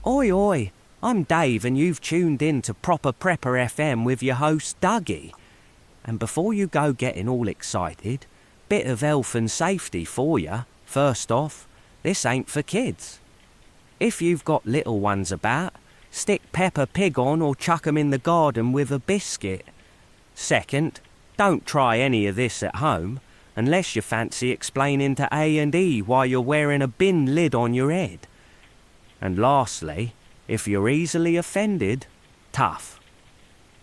Oi oi, I'm Dave and you've tuned in to Proper Prepper FM with your host Dougie. And before you go getting all excited, bit of health and safety for you. First off, this ain't for kids. If you've got little ones about, stick Peppa Pig on or chuck 'em in the garden with a biscuit. Second, don't try any of this at home, unless you fancy explaining to A&E why you're wearing a bin lid on your head. And lastly, if you're easily offended, tough.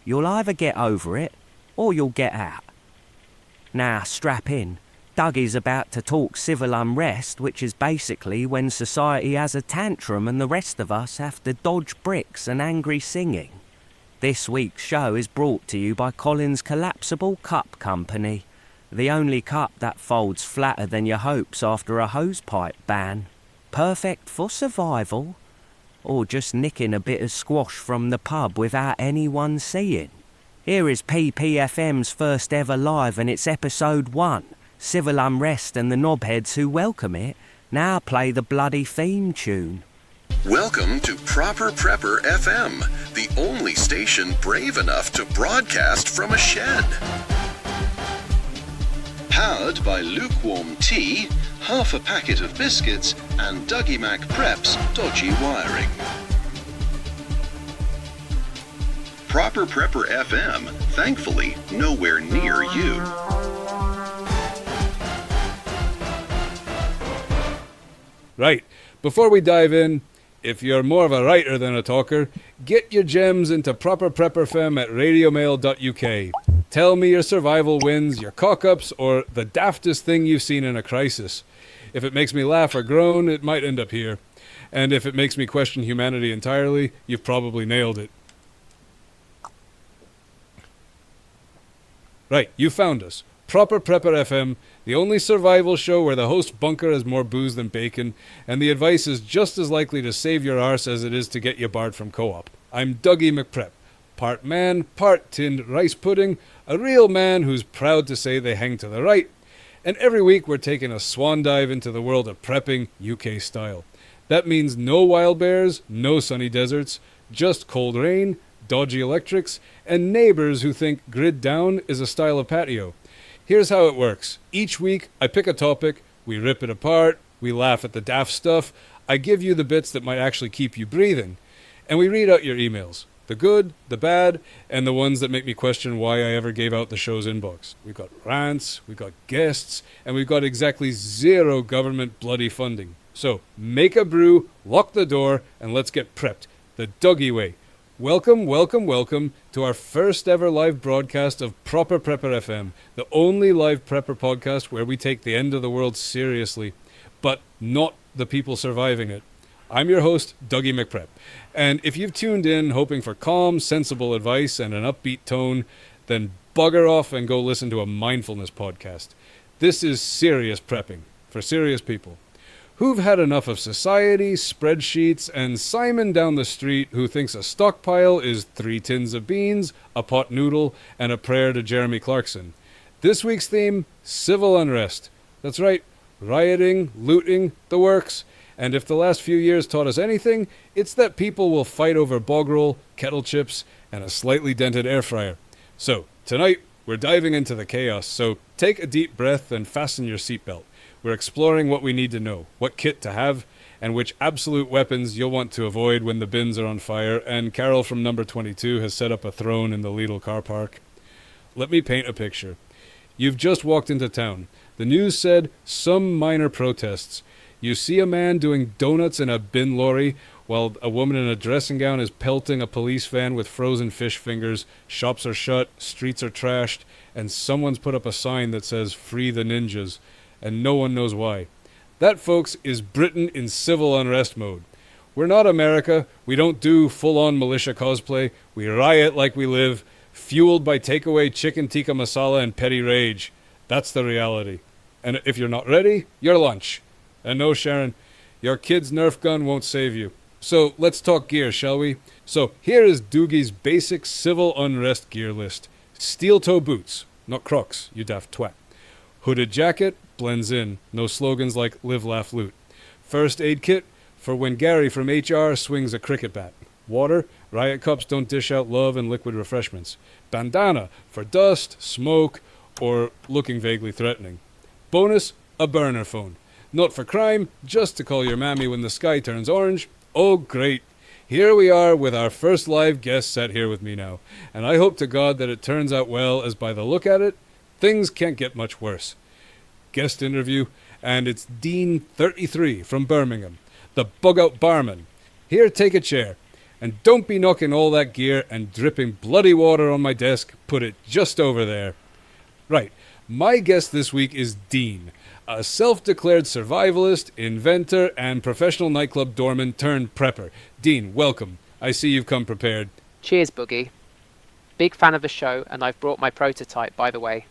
You'll either get over it, or you'll get out. Now strap in. Dougie's about to talk civil unrest, which is basically when society has a tantrum and the rest of us have to dodge bricks and angry singing. This week's show is brought to you by Colin's Collapsible Cup Company, the only cup that folds flatter than your hopes after a hosepipe ban. Perfect for survival, or just nicking a bit of squash from the pub without anyone seeing. Here is PPFM's first ever live and it's episode 1. Civil unrest and the knobheads who welcome it now play the bloody theme tune. Welcome to Proper Prepper FM, the only station brave enough to broadcast from a shed. Powered by lukewarm tea, half a packet of biscuits, and Dougie Mac Prep's dodgy wiring. Proper Prepper FM, thankfully nowhere near you. Right, before we dive in, if you're more of a writer than a talker, get your gems into Proper Prepper FM at radiomail.uk. Tell me your survival wins, your cock-ups, or the daftest thing you've seen in a crisis. If it makes me laugh or groan, it might end up here. And if it makes me question humanity entirely, you've probably nailed it. Right, you found us. Proper Prepper FM, the only survival show where the host bunker has more booze than bacon, and the advice is just as likely to save your arse as it is to get you barred from co-op. I'm Dougie McPrep, part man, part tinned rice pudding, a real man who's proud to say they hang to the right, and every week we're taking a swan dive into the world of prepping UK style. That means no wild bears, no sunny deserts, just cold rain, dodgy electrics, and neighbours who think grid down is a style of patio. Here's how it works. Each week, I pick a topic, we rip it apart, we laugh at the daft stuff, I give you the bits that might actually keep you breathing, and we read out your emails. The good, the bad, and the ones that make me question why I ever gave out the show's inbox. We've got rants, we've got guests, and we've got exactly zero government bloody funding. So, make a brew, lock the door, and let's get prepped. The Dougie way. Welcome, welcome, welcome to our first ever live broadcast of Proper Prepper FM, the only live prepper podcast where we take the end of the world seriously, but not the people surviving it. I'm your host, Dougie McPrep, and if you've tuned in hoping for calm, sensible advice and an upbeat tone, then bugger off and go listen to a mindfulness podcast. This is serious prepping for serious people who've had enough of society, spreadsheets, and Simon down the street who thinks a stockpile is 3 tins of beans, a pot noodle, and a prayer to Jeremy Clarkson. This week's theme, civil unrest. That's right, rioting, looting, the works. And if the last few years taught us anything, it's that people will fight over bog roll, kettle chips, and a slightly dented air fryer. So, tonight, we're diving into the chaos, so take a deep breath and fasten your seatbelt. We're exploring what we need to know, what kit to have, and which absolute weapons you'll want to avoid when the bins are on fire, and Carol from number 22 has set up a throne in the Lidl car park. Let me paint a picture. You've just walked into town. The news said some minor protests. You see a man doing donuts in a bin lorry, while a woman in a dressing gown is pelting a police van with frozen fish fingers, shops are shut, streets are trashed, and someone's put up a sign that says, "Free the ninjas," and no one knows why. That, folks, is Britain in civil unrest mode. We're not America. We don't do full-on militia cosplay. We riot like we live, fueled by takeaway chicken tikka masala and petty rage. That's the reality. And if you're not ready, your lunch. And no, Sharon, your kid's Nerf gun won't save you. So let's talk gear, shall we? So here is Doogie's basic civil unrest gear list. Steel-toe boots, not Crocs, you daft twat. Hooded jacket, blends in. No slogans like live, laugh, loot. First aid kit, for when Gary from HR swings a cricket bat. Water, riot cups don't dish out love and liquid refreshments. Bandana, for dust, smoke, or looking vaguely threatening. Bonus, a burner phone. Not for crime, just to call your mammy when the sky turns orange. Oh, great. Here we are with our first live guest sat here with me now, and I hope to God that it turns out well, as by the look at it, things can't get much worse. Guest interview, and it's Dean 33 from Birmingham, the bug-out barman. Here, take a chair, and don't be knocking all that gear and dripping bloody water on my desk. Put it just over there. Right, my guest this week is Dean, a self-declared survivalist, inventor, and professional nightclub doorman turned prepper. Dean, welcome. I see you've come prepared. Cheers, Boogie. Big fan of the show, and I've brought my prototype, by the way.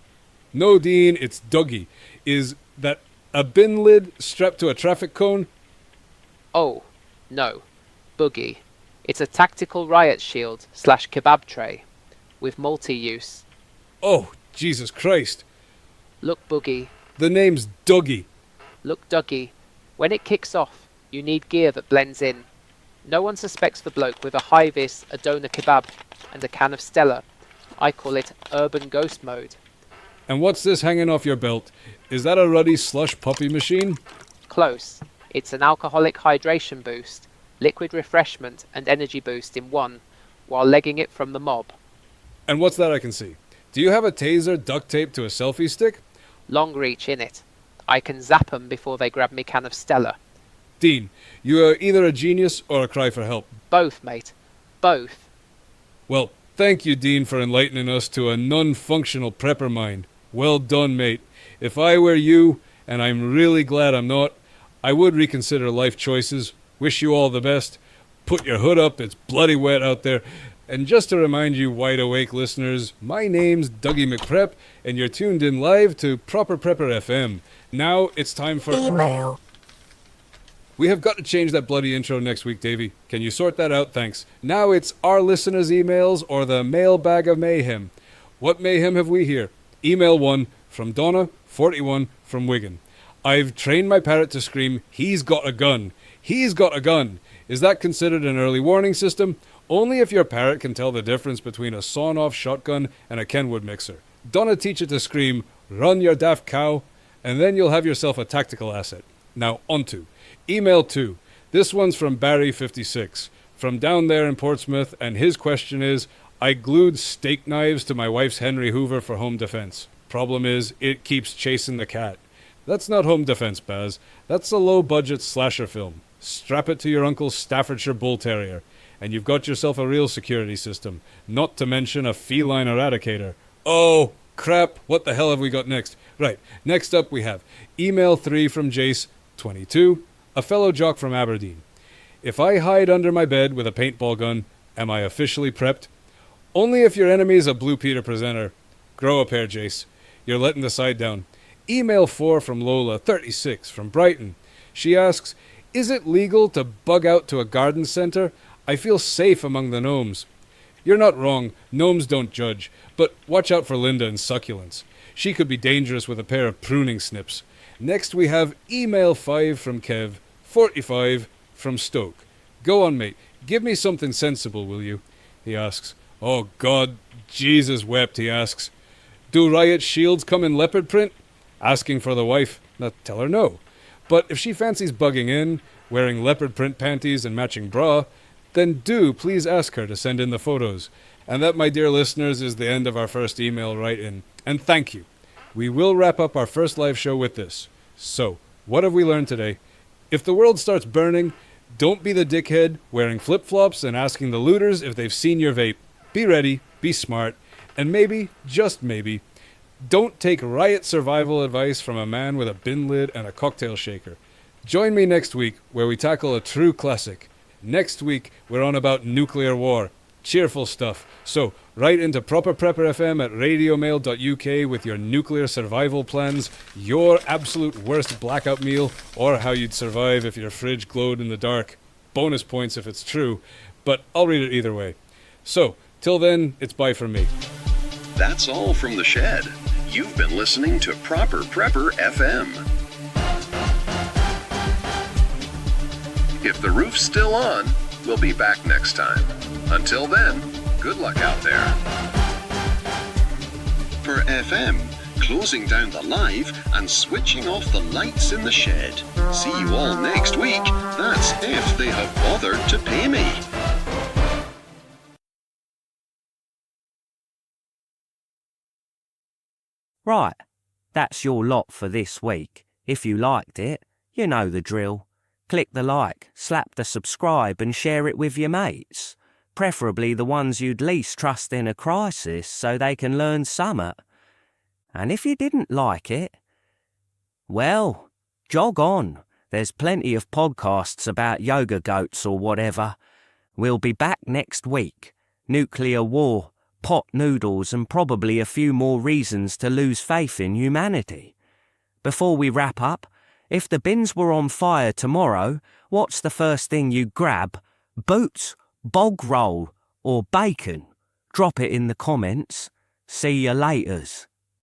No, Dean, it's Dougie. Is that a bin lid strapped to a traffic cone? Oh, no. Boogie. It's a tactical riot shield / kebab tray with multi-use. Oh, Jesus Christ. Look, Boogie. The name's Dougie. Look, Dougie. When it kicks off, you need gear that blends in. No one suspects the bloke with a high-vis, a doner kebab, and a can of Stella. I call it urban ghost mode. And what's this hanging off your belt? Is that a ruddy slush puppy machine? Close. It's an alcoholic hydration boost, liquid refreshment, and energy boost in one, while legging it from the mob. And what's that I can see? Do you have a taser duct taped to a selfie stick? Long reach in it. I can zap 'em before they grab me can of Stella. Dean, you are either a genius or a cry for help. Both, mate. Both. Well, thank you, Dean, for enlightening us to a non-functional prepper mind. Well done, mate. If I were you, and I'm really glad I'm not, I would reconsider life choices. Wish you all the best. Put your hood up, it's bloody wet out there. And just to remind you wide awake listeners, my name's Dougie McPrep, and you're tuned in live to Proper Prepper FM. Now it's time for email. We have got to change that bloody intro next week, Davey. Can you sort that out? Thanks. Now it's our listeners' emails or the mailbag of mayhem. What mayhem have we here? Email 1 from Donna, 41, from Wigan. I've trained my parrot to scream, "He's got a gun. He's got a gun." Is that considered an early warning system? Only if your parrot can tell the difference between a sawn-off shotgun and a Kenwood mixer. Donna teach it to scream, "Run, your daft cow," and then you'll have yourself a tactical asset. Now, onto. Email 2. This one's from Barry56, from down there in Portsmouth, and his question is, I glued steak knives to my wife's Henry Hoover for home defense. Problem is, it keeps chasing the cat. That's not home defense, Baz. That's a low-budget slasher film. Strap it to your uncle's Staffordshire Bull Terrier, and you've got yourself a real security system, not to mention a feline eradicator. Oh, crap, what the hell have we got next? Right, next up we have email 3 from Jace, 22, a fellow jock from Aberdeen. If I hide under my bed with a paintball gun, am I officially prepped? Only if your enemy is a Blue Peter presenter. Grow a pair, Jace. You're letting the side down. Email 4 from Lola, 36, from Brighton. She asks, is it legal to bug out to a garden centre? I feel safe among the gnomes. You're not wrong, gnomes don't judge, but watch out for Linda and succulents. She could be dangerous with a pair of pruning snips. Next we have email 5 from Kev, 45, from Stoke. Go on, mate, give me something sensible, will you? He asks. Oh God, Jesus wept, he asks. Do riot shields come in leopard print? Asking for the wife. Now tell her no. But if she fancies bugging in, wearing leopard print panties and matching bra, then do please ask her to send in the photos. And that, my dear listeners, is the end of our first email write-in. And thank you. We will wrap up our first live show with this. So, what have we learned today? If the world starts burning, don't be the dickhead wearing flip-flops and asking the looters if they've seen your vape. Be ready, be smart, and maybe, just maybe, don't take riot survival advice from a man with a bin lid and a cocktail shaker. Join me next week where we tackle a true classic. Next week, we're on about nuclear war. Cheerful stuff. So, write into Proper Prepper FM at radiomail.uk with your nuclear survival plans, your absolute worst blackout meal, or how you'd survive if your fridge glowed in the dark. Bonus points if it's true, but I'll read it either way. So, till then, it's bye from me. That's all from the shed. You've been listening to Proper Prepper FM. If the roof's still on, we'll be back next time. Until then, good luck out there. For FM, closing down the live and switching off the lights in the shed. See you all next week. That's if they have bothered to pay me. Right, that's your lot for this week. If you liked it, you know the drill. Click the like, slap the subscribe and share it with your mates. Preferably the ones you'd least trust in a crisis so they can learn summat. And if you didn't like it, well, jog on. There's plenty of podcasts about yoga goats or whatever. We'll be back next week. Nuclear war, pot noodles and probably a few more reasons to lose faith in humanity. Before we wrap up, if the bins were on fire tomorrow, what's the first thing you grab? Boots, bog roll or bacon? Drop it in the comments. See you laters.